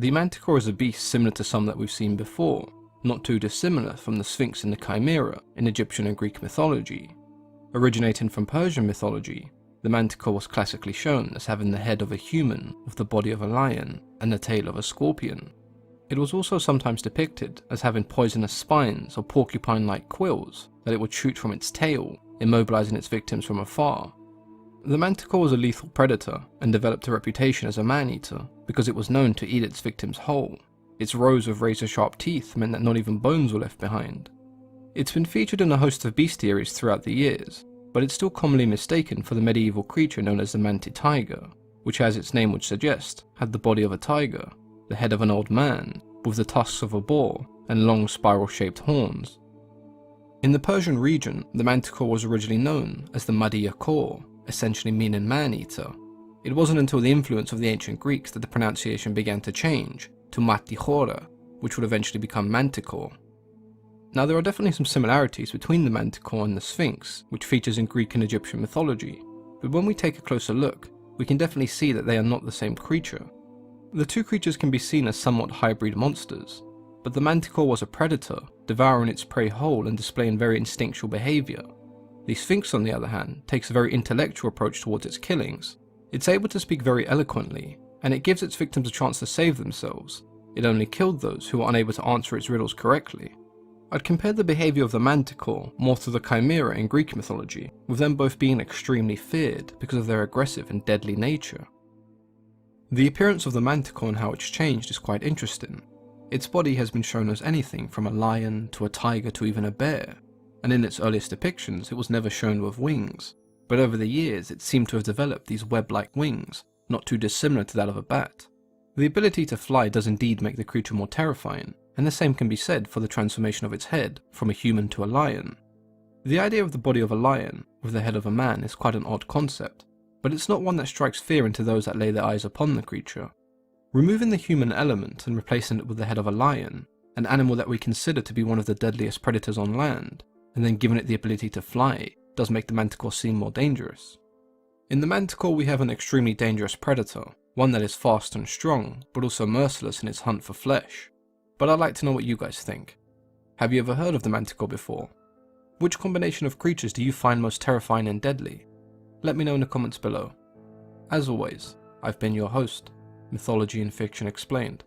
The Manticore is a beast similar to some that we've seen before, not too dissimilar from the Sphinx and the Chimera in Egyptian and Greek mythology. Originating from Persian mythology, the Manticore was classically shown as having the head of a human with the body of a lion and the tail of a scorpion. It was also sometimes depicted as having poisonous spines or porcupine-like quills that it would shoot from its tail, immobilizing its victims from afar. The Manticore was a lethal predator and developed a reputation as a man-eater because it was known to eat its victims whole. Its rows of razor-sharp teeth meant that not even bones were left behind. It's been featured in a host of bestiaries throughout the years, but it's still commonly mistaken for the medieval creature known as the Mantid Tiger, which, as its name would suggest, had the body of a tiger, the head of an old man, with the tusks of a boar, and long spiral-shaped horns. In the Persian region, the Manticore was originally known as the Maneater, essentially meaning man-eater. It wasn't until the influence of the ancient Greeks that the pronunciation began to change to Manticore, which would eventually become Manticore. Now, there are definitely some similarities between the Manticore and the Sphinx, which features in Greek and Egyptian mythology, but when we take a closer look, we can definitely see that they are not the same creature. The two creatures can be seen as somewhat hybrid monsters, but the Manticore was a predator, devouring its prey whole and displaying very instinctual behaviour. The Sphinx, on the other hand, takes a very intellectual approach towards its killings. It's able to speak very eloquently, and it gives its victims a chance to save themselves. It only killed those who were unable to answer its riddles correctly. I'd compare the behaviour of the Manticore more to the Chimera in Greek mythology, with them both being extremely feared because of their aggressive and deadly nature. The appearance of the Manticore and how it's changed is quite interesting. Its body has been shown as anything from a lion to a tiger to even a bear, and in its earliest depictions it was never shown with wings, but over the years it seemed to have developed these web-like wings, not too dissimilar to that of a bat. The ability to fly does indeed make the creature more terrifying, and the same can be said for the transformation of its head from a human to a lion. The idea of the body of a lion with the head of a man is quite an odd concept, but it's not one that strikes fear into those that lay their eyes upon the creature. Removing the human element and replacing it with the head of a lion, an animal that we consider to be one of the deadliest predators on land, and then giving it the ability to fly, does make the Manticore seem more dangerous. In the Manticore we have an extremely dangerous predator, one that is fast and strong, but also merciless in its hunt for flesh. But I'd like to know what you guys think. Have you ever heard of the Manticore before? Which combination of creatures do you find most terrifying and deadly? Let me know in the comments below. As always, I've been your host, Mythology and Fiction Explained.